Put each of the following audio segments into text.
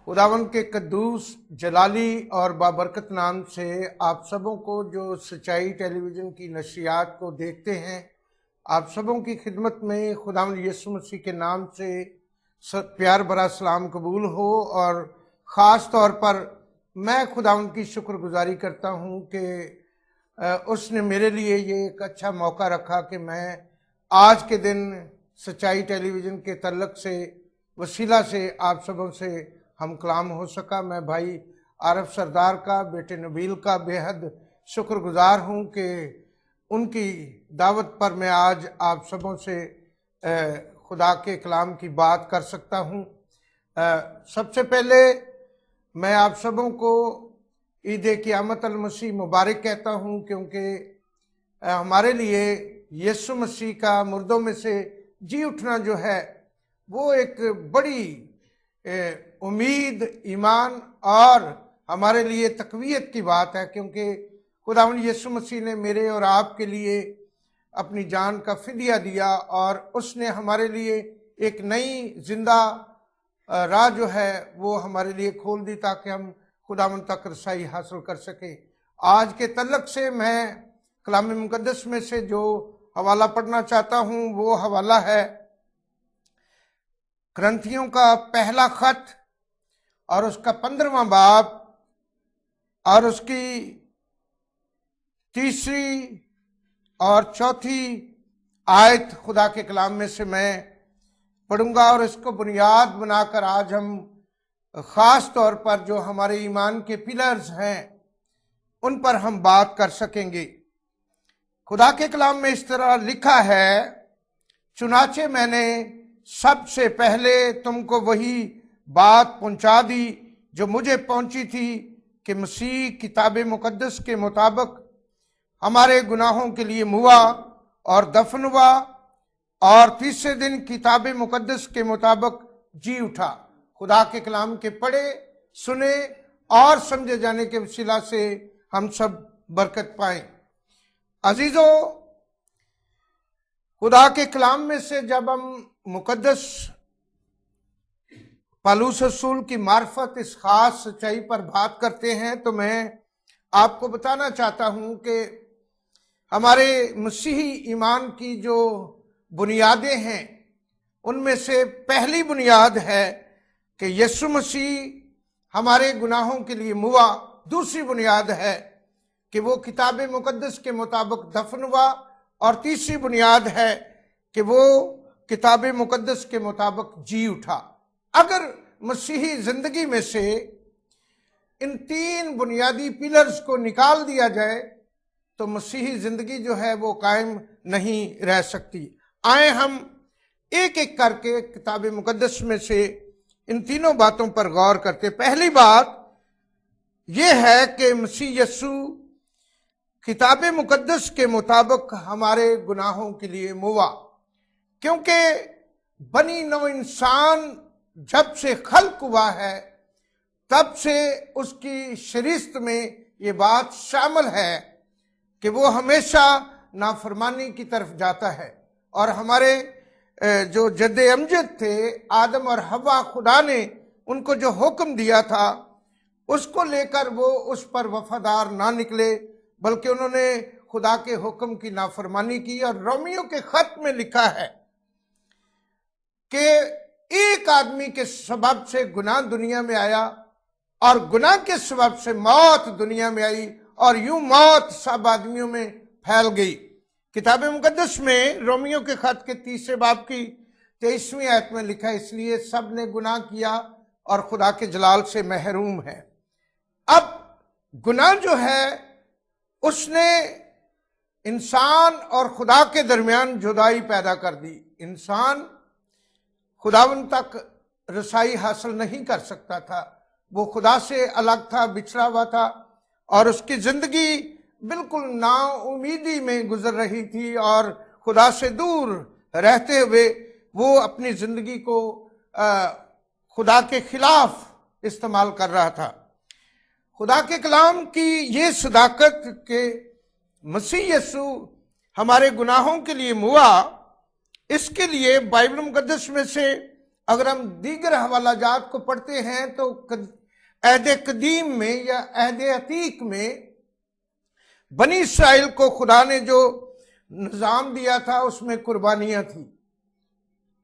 खुदावन के कद्दूस जलाली और बाबरकत नाम से आप सबों को जो सच्चाई टेलीविज़न की नशरियात को देखते हैं, आप सबों की खिदमत में खुदावन यीशु मसीह के नाम से प्यार भरा सलाम कबूल हो। और ख़ास तौर पर मैं खुदावन की शुक्रगुजारी करता हूँ कि उसने मेरे लिए ये एक अच्छा मौका रखा कि मैं आज के दिन सच्चाई टेलीविज़न के तल्लक से वसीला से आप सबों से हम कलाम हो सका। मैं भाई आरफ सरदार का, बेटे नबील का बेहद शुक्रगुजार हूँ कि उनकी दावत पर मैं आज आप सबों से खुदा के कलाम की बात कर सकता हूँ। सबसे पहले मैं आप सबों को ईद क़यामत अल मसीह मुबारक कहता हूँ, क्योंकि हमारे लिए यीशु मसीह का मुर्दों में से जी उठना जो है वो एक बड़ी उम्मीद, ईमान और हमारे लिए तकवीयत की बात है, क्योंकि खुदावंद यीशु मसीह ने मेरे और आपके लिए अपनी जान का फिदिया दिया और उसने हमारे लिए एक नई जिंदा राह जो है वो हमारे लिए खोल दी ताकि हम खुदावंद तक रसाई हासिल कर सके। आज के तल्लक से मैं कलाम मुकद्दस में से जो हवाला पढ़ना चाहता हूँ वो हवाला है करंथियों का पहला खत और उसका 15वां बाब और उसकी 3री और 4थी आयत खुदा के कलाम में से मैं पढ़ूंगा। और इसको बुनियाद बनाकर आज हम ख़ास तौर पर जो हमारे ईमान के पिलर्स हैं उन पर हम बात कर सकेंगे। खुदा के कलाम में इस तरह लिखा है, चुनाचे मैंने सबसे पहले तुमको वही बात पहुंचा दी जो मुझे पहुंची थी कि मसीह किताब मुकद्दस के मुताबिक हमारे गुनाहों के लिए मुआ और दफन हुआ और तीसरे दिन किताब मुकद्दस के मुताबिक जी उठा। खुदा के कलाम के पढ़े, सुने और समझे जाने के वसीला से हम सब बरकत पाएं। अजीजों, खुदा के कलाम में से जब हम मुकद्दस पौलुस रसूल की मार्फत इस खास सच्चाई पर बात करते हैं तो मैं आपको बताना चाहता हूं कि हमारे मसीही ईमान की जो बुनियादें हैं उनमें से पहली बुनियाद है कि यीशु मसीह हमारे गुनाहों के लिए मुआ। दूसरी बुनियाद है कि वो किताब मुकद्दस के मुताबिक दफन हुआ और तीसरी बुनियाद है कि वो किताब मुकद्दस के मुताबिक जी उठा। अगर मसीही जिंदगी में से इन 3 बुनियादी पिलर्स को निकाल दिया जाए तो मसीही जिंदगी जो है वो कायम नहीं रह सकती। आए हम एक एक करके किताब मुकद्दस में से इन तीनों बातों पर गौर करते। पहली बात यह है कि मसीह यीशु किताब मुकद्दस के मुताबिक हमारे गुनाहों के लिए मुआ, क्योंकि बनी नौ इंसान जब से खल्क हुआ है तब से उसकी शरीयत में ये बात शामिल है कि वो हमेशा नाफरमानी की तरफ जाता है। और हमारे जो जद्दे अमजद थे आदम और हवा, खुदा ने उनको जो हुक्म दिया था उसको लेकर वो उस पर वफादार ना निकले, बल्कि उन्होंने खुदा के हुक्म की नाफरमानी की। और रोमियो के खत में लिखा है कि एक आदमी के सबब से गुनाह दुनिया में आया और गुनाह के सबब से मौत दुनिया में आई और यूं मौत सब आदमियों में फैल गई। किताब मुकद्दस में रोमियो के खत के 3रे बाब की 23वीं आयत में लिखा है, इसलिए सब ने गुनाह किया और खुदा के जलाल से महरूम है। अब गुनाह जो है उसने इंसान और खुदा के दरमियान जुदाई पैदा कर दी। इंसान खुदावन तक रसाई हासिल नहीं कर सकता था, वो खुदा से अलग था, बिछड़ा हुआ था और उसकी जिंदगी बिल्कुल नाउमीदी में गुजर रही थी और खुदा से दूर रहते हुए वो अपनी जिंदगी को खुदा के खिलाफ इस्तेमाल कर रहा था। खुदा के कलाम की ये सदाकत के मसीह यीशु हमारे गुनाहों के लिए मुआ, इसके लिए बाइबल मुकद्दस में से अगर हम दीगर हवालाजात को पढ़ते हैं तो अहद कदीम में या अहद अतीक में बनी इस्राइल को खुदा ने जो निजाम दिया था उसमें कुर्बानियां थी।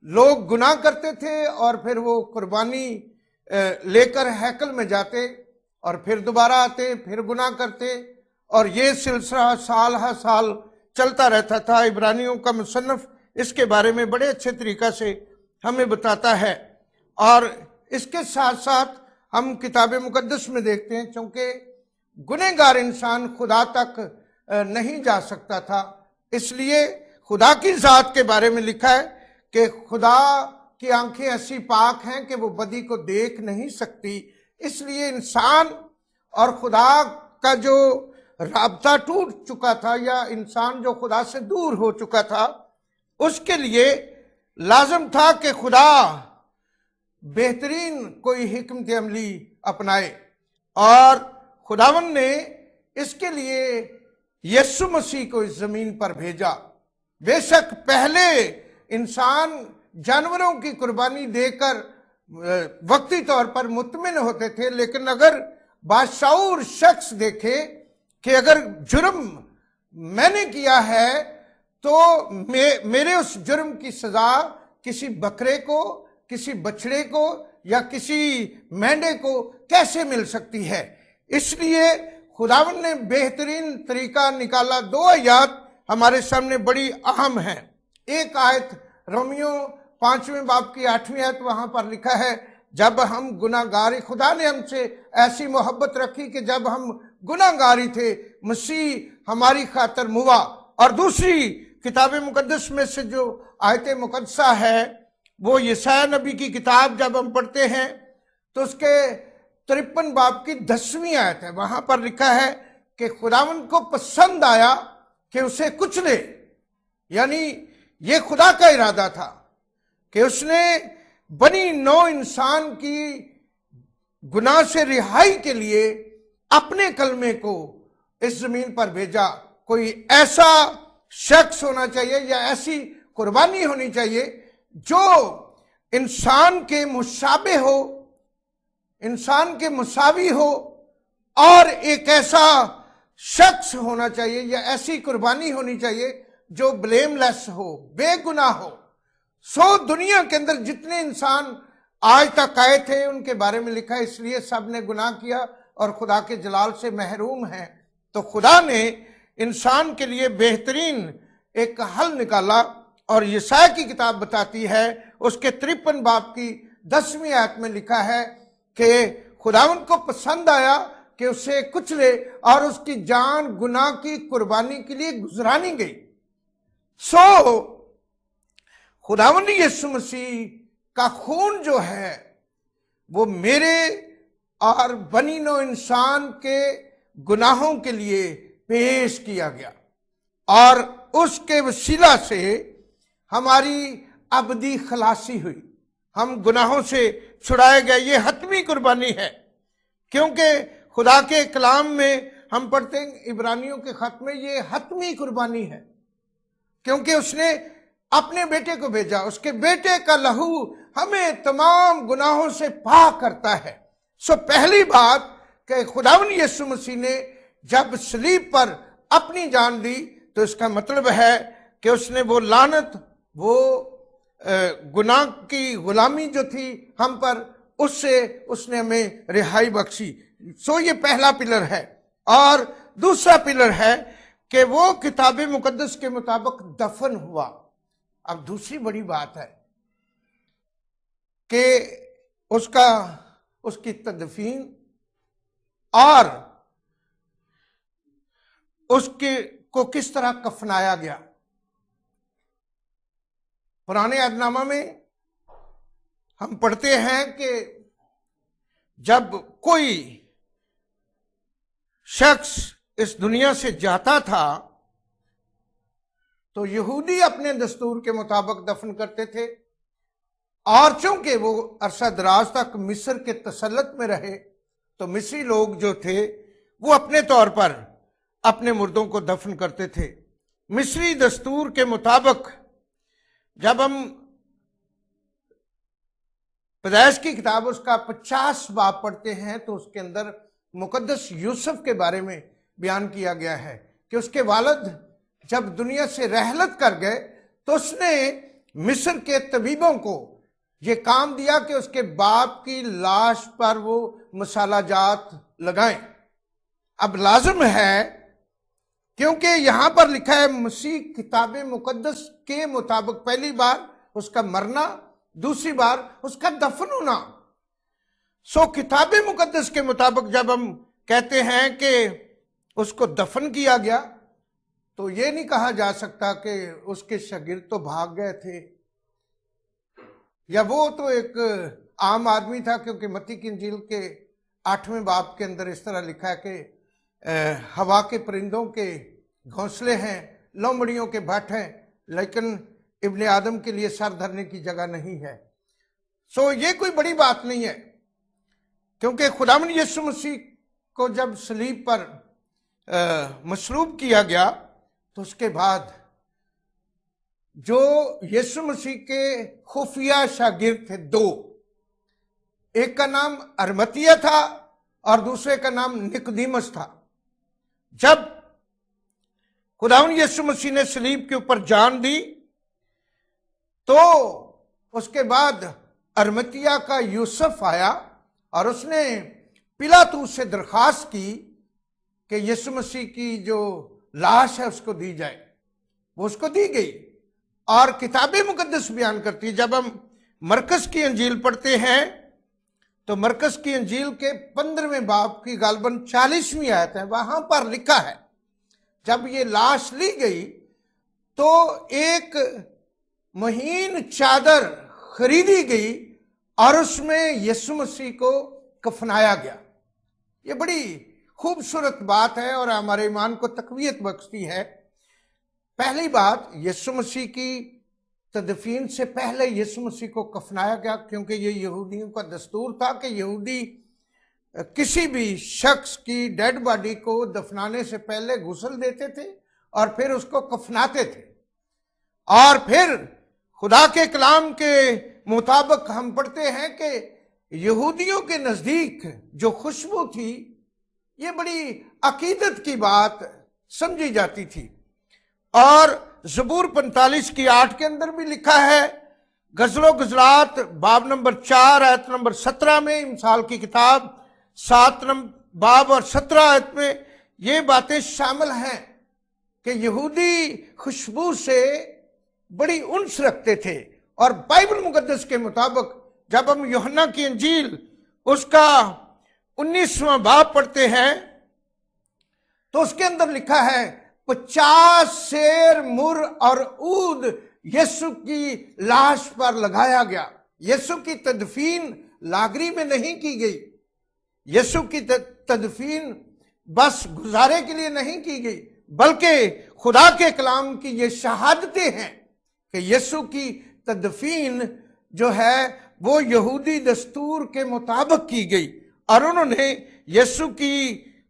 लोग गुनाह करते थे और फिर वो कुर्बानी लेकर हैकल में जाते और फिर दोबारा आते, फिर गुनाह करते, और ये सिलसिला साल हर साल चलता रहता था। इब्रानियों का मुसन्नफ इसके बारे में बड़े अच्छे तरीका से हमें बताता है। और इसके साथ साथ हम किताब मुकद्दस में देखते हैं, चूंकि गुनहगार इंसान खुदा तक नहीं जा सकता था, इसलिए खुदा की जात के बारे में लिखा है कि खुदा की आंखें ऐसी पाक हैं कि वो बदी को देख नहीं सकती। इसलिए इंसान और खुदा का जो राब्ता टूट चुका था, या इंसान जो खुदा से दूर हो चुका था, उसके लिए लाजम था कि खुदा बेहतरीन कोई हिकमत अमली अपनाए। और खुदावन ने इसके लिए यीशु मसीह को इस जमीन पर भेजा। बेशक पहले इंसान जानवरों की कुर्बानी देकर वक्ती तौर पर मुतमिन होते थे, लेकिन अगर बाशऊर शख्स देखे कि अगर जुर्म मैंने किया है तो मेरे उस जुर्म की सजा किसी बकरे को, किसी बछड़े को या किसी मेंढे को कैसे मिल सकती है। इसलिए खुदावन ने बेहतरीन तरीका निकाला। 2 आयत हमारे सामने बड़ी अहम है। एक आयत रोमियो 5वें बाब की 8वीं आयत, वहां पर लिखा है, जब हम गुनाहगारी, खुदा ने हमसे ऐसी मोहब्बत रखी कि जब हम गुनाहगारी थे मसीह हमारी खातिर मुआ। और दूसरी किताब मुकद्दस में से जो आयत मुकद्दसा है वो यशायाह नबी की किताब जब हम पढ़ते हैं तो उसके 53 बाब की 10वीं आयत है। वहां पर लिखा है कि खुदावंद को पसंद आया कि उसे कुचले, यानी ये खुदा का इरादा था कि उसने बनी नौ इंसान की गुनाह से रिहाई के लिए अपने कलमे को इस जमीन पर भेजा। कोई ऐसा शख्स होना चाहिए या ऐसी कुर्बानी होनी चाहिए जो इंसान के मुशाबे हो, इंसान के मुसावी हो, और एक ऐसा शख्स होना चाहिए या ऐसी कुर्बानी होनी चाहिए जो ब्लेमलेस हो, बेगुनाह हो। सो दुनिया के अंदर जितने इंसान आज तक आए थे उनके बारे में लिखा है, इसलिए सब ने गुनाह किया और खुदा के जलाल से महरूम हैं। तो खुदा ने इंसान के लिए बेहतरीन एक हल निकाला, और यशायाह की किताब बताती है उसके 53 बाब की 10वीं आयत में लिखा है कि खुदावन को पसंद आया कि उसे कुचले और उसकी जान गुनाह की कुर्बानी के लिए गुजरानी गई। सो खुदावन यीशु मसीह का खून जो है वो मेरे और बनी नौ इंसान के गुनाहों के लिए पेश किया गया, और उसके वसीला से हमारी अबदी खलासी हुई, हम गुनाहों से छुड़ाए गए। ये हतमी कुर्बानी है, क्योंकि खुदा के कलाम में हम पढ़ते हैं इब्रानियों के खत में, ये हतमी कुर्बानी है क्योंकि उसने अपने बेटे को भेजा। उसके बेटे का लहू हमें तमाम गुनाहों से पाक करता है। सो पहली बात कि खुदावन यीशु मसीह ने जब सलीब पर अपनी जान दी तो इसका मतलब है कि उसने वो लानत, वो गुनाह की गुलामी जो थी हम पर, उससे उसने हमें रिहाई बख्शी। सो ये पहला पिलर है। और दूसरा पिलर है कि वो किताब मुकद्दस के मुताबिक दफन हुआ। अब दूसरी बड़ी बात है कि उसकी तदफीन और उसके को किस तरह कफनाया गया। पुराने अहदनामा में हम पढ़ते हैं कि जब कोई शख्स इस दुनिया से जाता था तो यहूदी अपने दस्तूर के मुताबिक दफन करते थे, और चूंकि वो अरसा दराज तक मिस्र के तसल्लुत में रहे तो मिस्री लोग जो थे वो अपने तौर पर अपने मुर्दों को दफन करते थे। मिस्री दस्तूर के मुताबिक जब हम पैदाइश की किताब उसका 50 बाब पढ़ते हैं तो उसके अंदर मुकद्दस यूसुफ के बारे में बयान किया गया है कि उसके वालिद जब दुनिया से रहलत कर गए तो उसने मिस्र के तबीबों को ये काम दिया कि उसके बाप की लाश पर वो मसाला जात लगाएं। अब लाजिम है, क्योंकि यहां पर लिखा है मसीह किताब मुकद्दस के मुताबिक पहली बार उसका मरना, दूसरी बार उसका दफन होना। सो किताब मुकद्दस के मुताबिक जब हम कहते हैं कि उसको दफन किया गया तो ये नहीं कहा जा सकता कि उसके शागिर्द तो भाग गए थे या वो तो एक आम आदमी था, क्योंकि मत्ती की इंजील के 8वें बाब के अंदर इस तरह लिखा है कि हवा के परिंदों के घोंसले हैं, लोमड़ियों के भट्ट हैं, लेकिन इब्ने आदम के लिए सर धरने की जगह नहीं है। सो ये कोई बड़ी बात नहीं है, क्योंकि खुदावंद यीशु मसीह को जब सलीब पर मसलूब किया गया तो उसके बाद जो यीशु मसीह के खुफिया शागिर्द थे दो, एक का नाम अरमतिया था और दूसरे का नाम निकोदेमुस था। जब खुदावंद यीशु मसीह ने सलीब के ऊपर जान दी तो उसके बाद अरमतिया का यूसुफ आया और उसने पिलातूस से दरखास्त की कि यीशु मसीह की जो लाश है उसको दी जाए। वो उसको दी गई और किताब मुकद्दस बयान करती है। जब हम मरकस की अंजील पढ़ते हैं तो मरकस की अंजील के 15वें बाब की गालबन 40वीं आयत है, वहां पर लिखा है जब ये लाश ली गई तो एक महीन चादर खरीदी गई और उसमें यीशु मसीह को कफनाया गया। ये बड़ी खूबसूरत बात है और हमारे ईमान को तकवीयत बख्शती है। पहली बात, यीशु मसीह की तदफीन से पहले यीशु मसीह को कफनाया गया, क्योंकि ये यहूदियों का दस्तूर था कि यहूदी किसी भी शख्स की डेड बॉडी को दफनाने से पहले गुस्ल देते थे और फिर उसको कफनाते थे। और फिर खुदा के कलाम के मुताबिक हम पढ़ते हैं कि यहूदियों के नजदीक जो खुशबू थी ये बड़ी अकीदत की बात समझी जाती थी। और ज़बूर 45 की 8 के अंदर भी लिखा है, गजलो गजलात बाब नंबर 4 आयत नंबर 17 में, इमसाल की किताब 7 नंबर बाब और 17 आयत में ये बातें शामिल हैं कि यहूदी खुशबू से बड़ी उन्स रखते थे। और बाइबल मुकद्दस के मुताबिक जब हम यूहन्ना की इंजील उसका 19वां बाब पढ़ते हैं तो उसके अंदर लिखा है 50 शेर मुर और ऊद यीशु की लाश पर लगाया गया। यीशु की तदफीन लागरी में नहीं की गई, यीशु की तदफीन बस गुजारे के लिए नहीं की गई, बल्कि खुदा के कलाम की ये शहादतें हैं कि यीशु की तदफीन जो है वो यहूदी दस्तूर के मुताबिक की गई। और उन्होंने यीशु की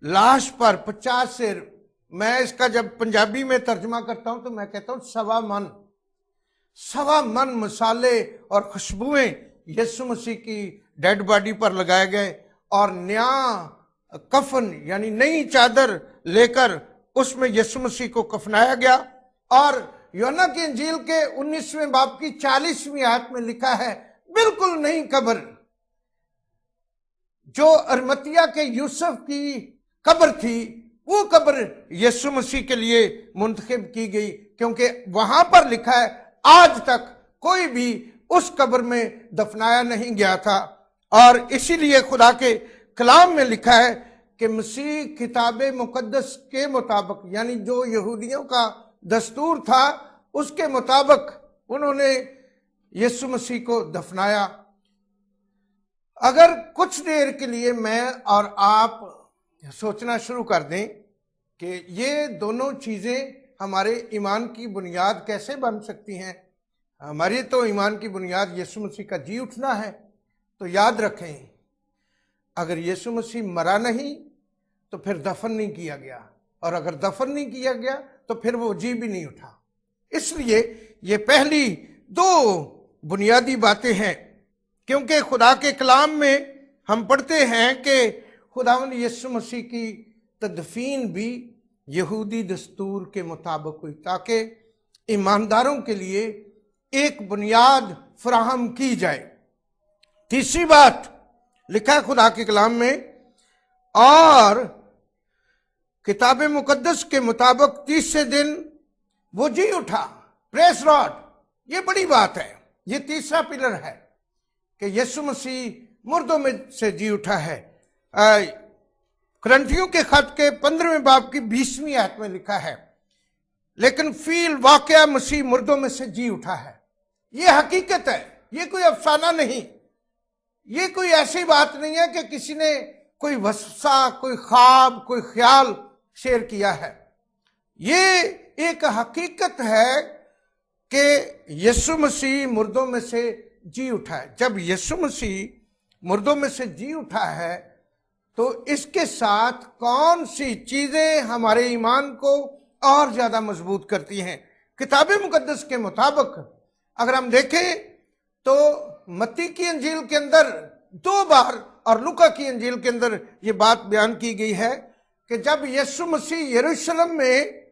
लाश पर 50 शेर, मैं इसका जब पंजाबी में तर्जमा करता हूं तो मैं कहता हूं सवा मन मसाले और खुशबुएं यीशु मसीह की डेड बॉडी पर लगाए गए और नया कफन यानी नई चादर लेकर उसमें यीशु मसीह को कफनाया गया। और यूहन्ना की इंजील के 19वें बाब की 40वीं आयत में लिखा है, बिल्कुल नई कब्र जो अरमतिया के यूसुफ की कब्र थी वो कब्र यीशु मसीह के लिए मुंतखब की गई, क्योंकि वहां पर लिखा है आज तक कोई भी उस कब्र में दफनाया नहीं गया था। और इसीलिए खुदा के कलाम में लिखा है कि मसीह किताब मुकद्दस के मुताबिक यानी जो यहूदियों का दस्तूर था उसके मुताबिक उन्होंने यीशु मसीह को दफनाया। अगर कुछ देर के लिए मैं और आप सोचना शुरू कर दें कि ये दोनों चीज़ें हमारे ईमान की बुनियाद कैसे बन सकती हैं। हमारी तो ईमान की बुनियाद यीशु मसीह का जी उठना है, तो याद रखें अगर यीशु मसीह मरा नहीं तो फिर दफन नहीं किया गया, और अगर दफन नहीं किया गया तो फिर वो जी भी नहीं उठा। इसलिए ये पहली दो बुनियादी बातें हैं क्योंकि खुदा के कलाम में हम पढ़ते हैं कि खुदावंद यीशु मसीह की तदफीन भी यहूदी दस्तूर के मुताबिक हुई, ताकि ईमानदारों के लिए एक बुनियाद फराहम की जाए। तीसरी बात लिखा है खुदा के कलाम में, और किताब मुकद्दस के मुताबिक तीसरे दिन वो जी उठा। प्रेस लॉर्ड, ये बड़ी बात है। ये तीसरा पिलर है कि यीशु मसीह मुर्दों में से जी उठा है। कुरिन्थियों के खत के 15वें बाब की 20वीं आयत में लिखा है, लेकिन फील वाकया मसीह मुर्दों में से जी उठा है। ये हकीकत है, ये कोई अफसाना नहीं, ये कोई ऐसी बात नहीं है कि किसी ने कोई वसवसा, कोई ख्वाब, कोई ख्याल शेयर किया है। ये एक हकीकत है कि यीशु मसीह मुर्दों में से जी उठा है। जब यीशु मसीह मुर्दों में से जी उठा है तो इसके साथ कौन सी चीजें हमारे ईमान को और ज्यादा मजबूत करती हैं? किताब मुकद्दस के मुताबिक अगर हम देखें तो मत्ती की अंजील के अंदर 2 बार और लूका की अंजील के अंदर ये बात बयान की गई है कि जब यीशु मसीह यरूशलेम में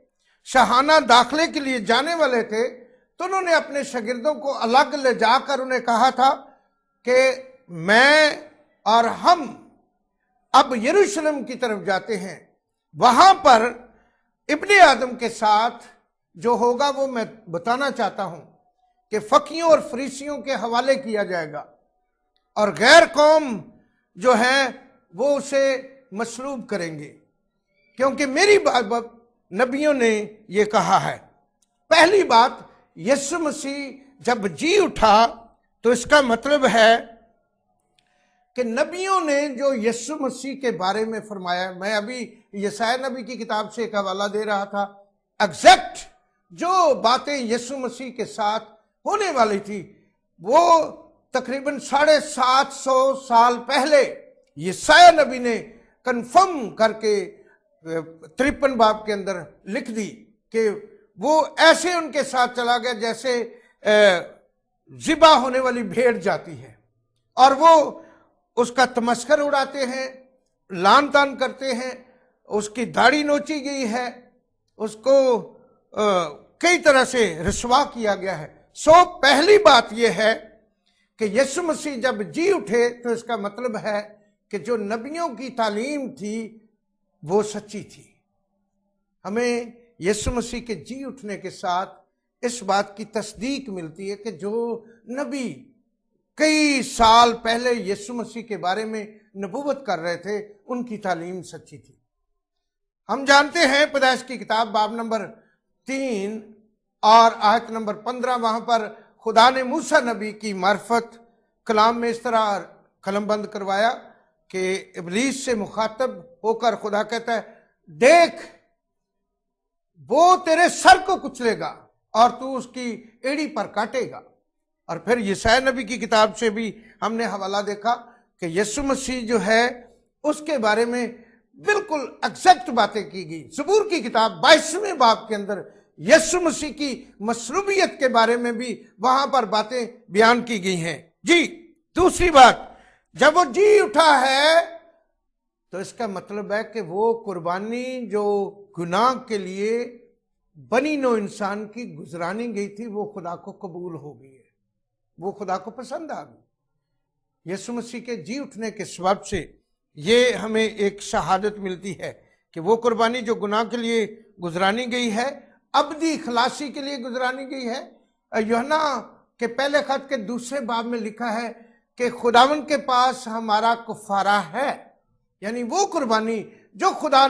शाहाना दाखिले के लिए जाने वाले थे तो उन्होंने अपने शागिर्दों को अलग ले जाकर उन्हें कहा था कि मैं और हम अब यरूशलेम की तरफ जाते हैं, वहां पर इब्ने आदम के साथ जो होगा वो मैं बताना चाहता हूं कि फकीयों और फरीसियों के हवाले किया जाएगा और गैर कौम जो है वो उसे मसलूब करेंगे, क्योंकि मेरी बात नबियों ने ये कहा है। पहली बात, यीशु मसीह जब जी उठा तो इसका मतलब है कि नबियों ने जो यीशु मसीह के बारे में फरमाया, मैं अभी यशायाह नबी की किताब से एक हवाला दे रहा था, एग्जैक्ट जो बातें यीशु मसीह के साथ होने वाली थी वो तकरीबन 750 साल पहले यशायाह नबी ने कंफर्म करके 53 बाब के अंदर लिख दी कि वो ऐसे उनके साथ चला गया जैसे ज़िबा होने वाली भेड़ जाती है, और वो उसका तमस्कर उड़ाते हैं, लान तान करते हैं, उसकी दाढ़ी नोची गई है, उसको कई तरह से रुसवा किया गया है। सो पहली बात यह है कि यीशु मसीह जब जी उठे तो इसका मतलब है कि जो नबियों की तालीम थी वो सच्ची थी। हमें यीशु मसीह के जी उठने के साथ इस बात की तस्दीक मिलती है कि जो नबी कई साल पहले यीशु मसीह के बारे में नबूवत कर रहे थे उनकी तालीम सच्ची थी। हम जानते हैं पैदाइश की किताब बाब नंबर 3 और आयत नंबर 15, वहां पर खुदा ने मूसा नबी की मार्फत कलाम में इस तरह कलमबंद करवाया कि इब्लीस से मुखातब होकर खुदा कहता है, देख वो तेरे सर को कुचलेगा और तू उसकी एड़ी पर काटेगा। और फिर यशायाह नबी की किताब से भी हमने हवाला देखा कि यीशु मसीह जो है उसके बारे में बिल्कुल एग्जैक्ट बातें की गई। ज़बूर की किताब 22वें बाब के अंदर यीशु मसीह की मसलूबियत के बारे में भी वहां पर बातें बयान की गई हैं। जी, दूसरी बात, जब वो जी उठा है तो इसका मतलब है कि वो कुर्बानी जो गुनाह के लिए बनी नो इंसान की गुजरानी गई थी वो खुदा को कबूल हो गई है, वो खुदा को पसंद आ गई। यीशु मसीह के जी उठने के सबब से ये हमें एक शहादत मिलती है कि वो कुर्बानी जो गुनाह के लिए गुजरानी गई है, अबदी खलासी के लिए गुजरानी गई है। यूहन्ना के पहले खत के 2 बाब में लिखा है कि खुदावन के पास हमारा कुफारा है, यानी वो कुर्बानी जो खुदा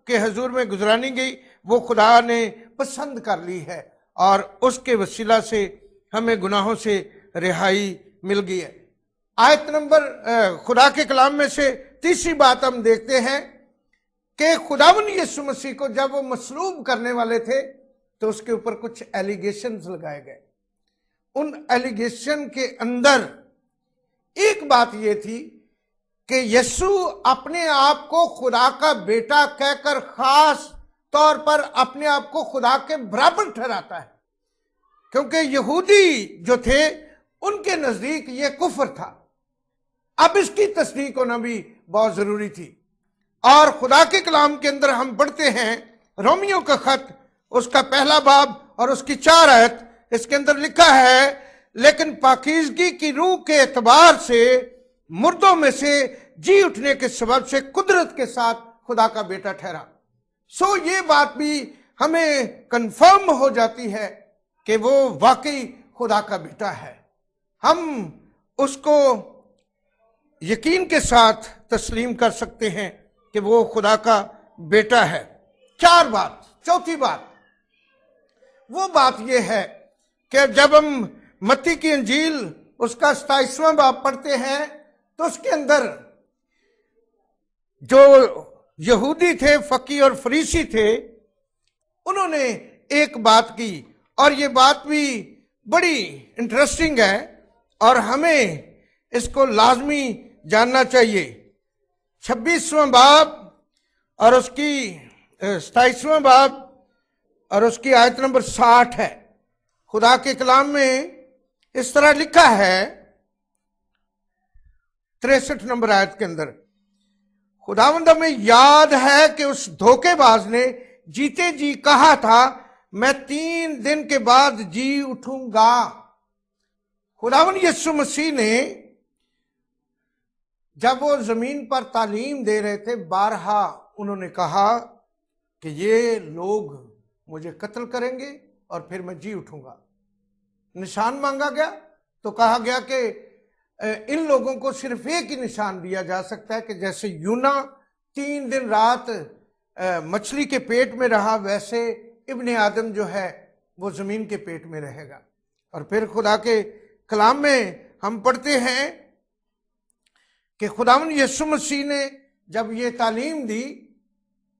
के हजूर में गुजरानी गई वो खुदा ने पसंद कर ली है और उसके वसीला से हमें गुनाहों से रिहाई मिल गई है। आयत नंबर खुदा के कलाम में से तीसरी बात हम देखते हैं कि खुदावन यीशु मसीह को जब वो मसलूब करने वाले थे तो उसके ऊपर कुछ एलिगेशंस लगाए गए। उन एलिगेशन के अंदर एक बात यह थी कि यीशु अपने आप को खुदा का बेटा कहकर खास तौर पर अपने आप को खुदा के बराबर ठहराता है, क्योंकि यहूदी जो थे उनके नजदीक ये कुफर था। अब इसकी तस्दीक होना भी बहुत जरूरी थी। और खुदा के कलाम के अंदर हम पढ़ते हैं रोमियो का खत, उसका पहला बाब और उसकी 4 आयत, इसके अंदर लिखा है, लेकिन पाकीज़गी की रूह के एतबार से मुर्दों में से जी उठने के सबब से कुदरत के साथ खुदा का बेटा ठहरा। सो ये बात भी हमें कंफर्म हो जाती है कि वो वाकई खुदा का बेटा है। हम उसको यकीन के साथ तस्लीम कर सकते हैं कि वो खुदा का बेटा है। 4 बात। चौथी बात, वो बात ये है कि जब हम मत्ती की इंजील उसका 27वां बाब पढ़ते हैं तो उसके अंदर जो यहूदी थे, फकी और फरीसी थे, उन्होंने एक बात की और ये बात भी बड़ी इंटरेस्टिंग है और हमें इसको लाजमी जानना चाहिए। 26वां बाब और उसकी 27वां बाब और उसकी आयत नंबर 60 है। खुदा के कलाम में इस तरह लिखा है 63 नंबर आयत के अंदर, खुदावंद में याद है कि उस धोखेबाज ने जीते जी कहा था, मैं 3 दिन के बाद जी उठूंगा। खुदावंद यीशु मसीह ने जब वो जमीन पर तालीम दे रहे थे, बारहा उन्होंने कहा कि ये लोग मुझे कत्ल करेंगे और फिर मैं जी उठूंगा। निशान मांगा गया तो कहा गया कि इन लोगों को सिर्फ एक ही निशान दिया जा सकता है कि जैसे यूना 3 दिन रात मछली के पेट में रहा, वैसे इब्ने आदम जो है वो जमीन के पेट में रहेगा। और फिर खुदा के कलाम में हम पढ़ते हैं कि खुदावंद यीशु मसीह ने जब ये तालीम दी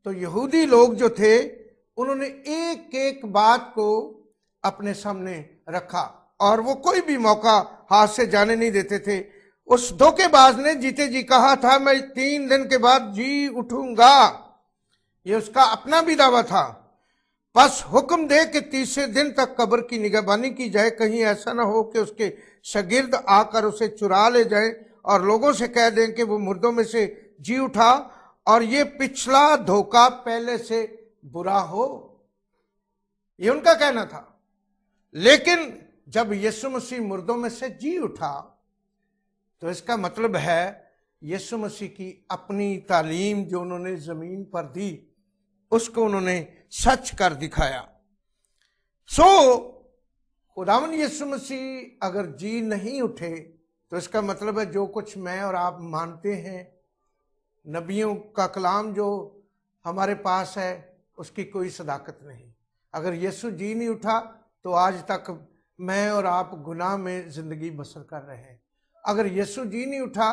तो यहूदी लोग जो थे उन्होंने एक एक बात को अपने सामने रखा और वो कोई भी मौका हाथ से जाने नहीं देते थे। उस धोखेबाज ने जीते जी कहा था, मैं 3 दिन के बाद जी उठूंगा। ये उसका अपना भी दावा था। बस हुक्म दे कि 30 दिन तक कब्र की निगहबानी की जाए, कहीं ऐसा ना हो कि उसके शागिर्द आकर उसे चुरा ले जाए और लोगों से कह दें कि वो मुर्दों में से जी उठा और ये पिछला धोखा पहले से बुरा हो। ये उनका कहना था। लेकिन जब यीशु मसीह मुर्दों में से जी उठा तो इसका मतलब है यीशु मसीह की अपनी तालीम जो उन्होंने जमीन पर दी उसको उन्होंने सच कर दिखाया। खुदावंद यीशु मसीह अगर जी नहीं उठे तो इसका मतलब है जो कुछ मैं और आप मानते हैं, नबियों का कलाम जो हमारे पास है, उसकी कोई सदाकत नहीं। अगर यीशु जी नहीं उठा तो आज तक मैं और आप गुनाह में जिंदगी बसर कर रहे हैं। अगर यीशु जी नहीं उठा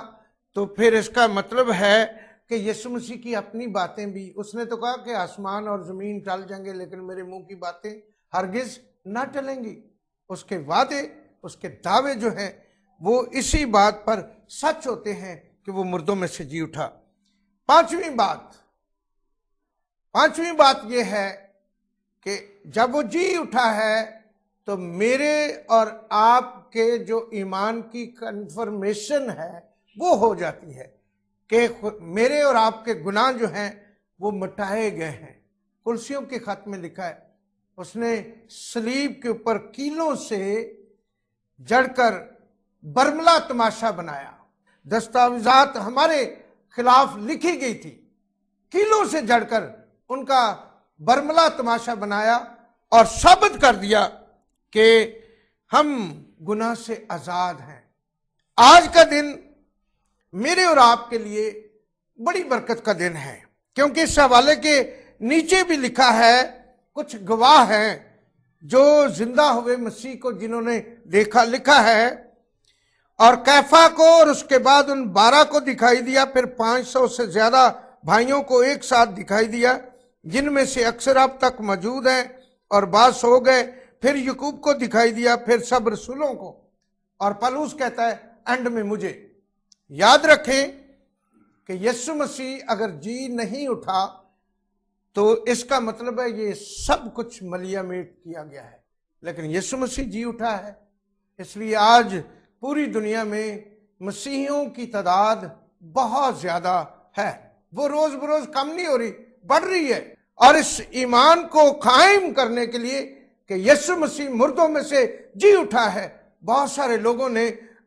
तो फिर इसका मतलब है कि यीशु मसीह की अपनी बातें भी, उसने तो कहा कि आसमान और जमीन टल जाएंगे लेकिन मेरे मुंह की बातें हरगिज ना टलेंगी। उसके वादे, उसके दावे जो हैं वो इसी बात पर सच होते हैं कि वो मुर्दों में से जी उठा। पांचवी बात यह है कि जब वो जी उठा है तो मेरे और आपके जो ईमान की कन्फर्मेशन है वो हो जाती है कि मेरे और आपके गुनाह जो हैं वो मिटाए गए हैं। कुलसियों के खत में लिखा है, उसने सलीब के ऊपर कीलों से जड़कर बरमला तमाशा बनाया। दस्तावेजात हमारे खिलाफ लिखी गई थी, कीलों से जड़कर उनका बरमला तमाशा बनाया और साबित कर दिया कि हम गुनाह से आजाद हैं। आज का दिन मेरे और आपके लिए बड़ी बरकत का दिन है, क्योंकि इस हवाले के नीचे भी लिखा है, कुछ गवाह हैं जो जिंदा हुए मसीह को जिन्होंने देखा, लिखा है, और कैफा को और उसके बाद उन 12 को दिखाई दिया, फिर 500 से ज्यादा भाइयों को एक साथ दिखाई दिया, जिनमें से अक्सर अब तक मौजूद हैं और बाद सो गए। फिर यकूब को दिखाई दिया, फिर सब रसूलों को, और पलूस कहता है एंड में मुझे। याद रखें कि यीशु मसीह अगर जी नहीं उठा तो इसका मतलब है ये सब कुछ मलियामेट किया गया है, लेकिन यीशु मसीह जी उठा है। इसलिए आज पूरी दुनिया में मसीहियों की तादाद बहुत ज्यादा है, वो रोज बरोज कम नहीं हो रही, बढ़ रही है। और इस ईमान को कायम करने के लिए कि यीशु मसीह मुर्दों में से जी उठा है, बहुत सारे लोगों ने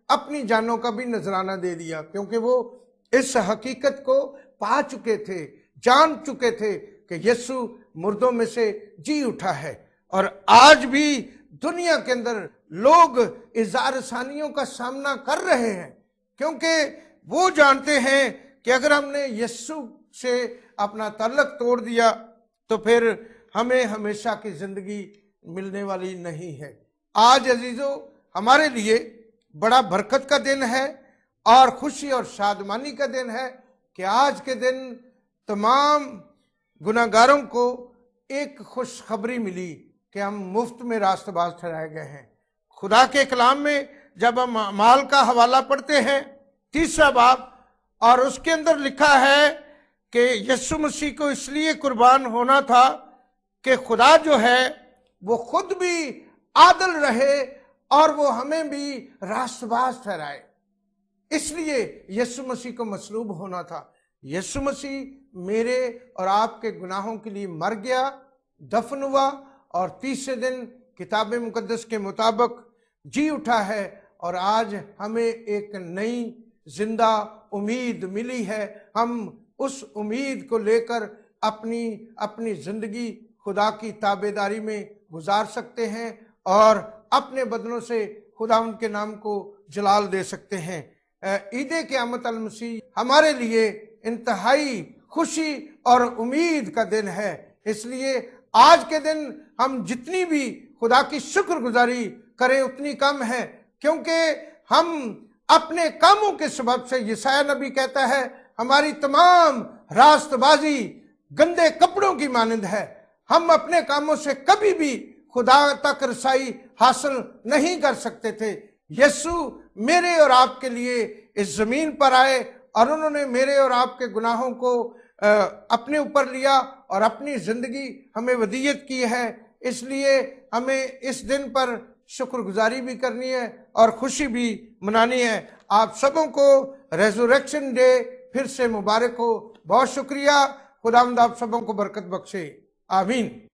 अपनी जानों का भी नजराना दे दिया, क्योंकि वो इस हकीकत को पा चुके थे, जान चुके थे कि यीशु मुर्दों में से जी उठा है। और आज भी दुनिया के अंदर लोग इज़ार-ए-सानियों का सामना कर रहे हैं, क्योंकि वो जानते हैं कि अगर हमने यीशु से अपना ताल्लुक तोड़ दिया तो फिर हमें हमेशा की जिंदगी मिलने वाली नहीं है। आज अजीजों, हमारे लिए बड़ा बरकत का दिन है और खुशी और शादमानी का दिन है कि आज के दिन तमाम गुनाहगारों को एक खुशखबरी मिली कि हम मुफ्त में रास्तबाज ठहराए गए हैं। खुदा के कलाम में जब हम अमाल का हवाला पढ़ते हैं 3 बाब, और उसके अंदर लिखा है कि यीशु मसीह को इसलिए कुर्बान होना था कि खुदा जो है वो खुद भी आदल रहे और वो हमें भी रास्तबाज ठहराए, इसलिए यीशु मसीह को मसलूब होना था। यीशु मसीह मेरे और आपके गुनाहों के लिए मर गया, दफन हुआ और तीसरे दिन किताब मुकद्दस के मुताबिक जी उठा है। और आज हमें एक नई जिंदा उम्मीद मिली है। हम उस उम्मीद को लेकर अपनी अपनी जिंदगी खुदा की ताबेदारी में गुजार सकते हैं और अपने बदनों से खुदा उनके नाम को जलाल दे सकते हैं। ईद क़यामत अल मसीह हमारे लिए इंतहाई खुशी और उम्मीद का दिन है। इसलिए आज के दिन हम जितनी भी खुदा की शुक्रगुजारी करें उतनी कम है, क्योंकि हम अपने कामों के सबब से, यशायाह नबी कहता है, हमारी तमाम रास्तबाजी गंदे कपड़ों की मानंद है। हम अपने कामों से कभी भी खुदा तक रसाई हासिल नहीं कर सकते थे। यीशु मेरे और आपके लिए इस जमीन पर आए और उन्होंने मेरे और आपके गुनाहों को अपने ऊपर लिया और अपनी जिंदगी हमें वदीयत की है। इसलिए हमें इस दिन पर शुक्रगुजारी भी करनी है और खुशी भी मनानी है। आप सबों को रेज़रेक्शन डे फिर से मुबारक हो। बहुत शुक्रिया। खुदावंद आप सबों को बरकत बख्शे। आमीन।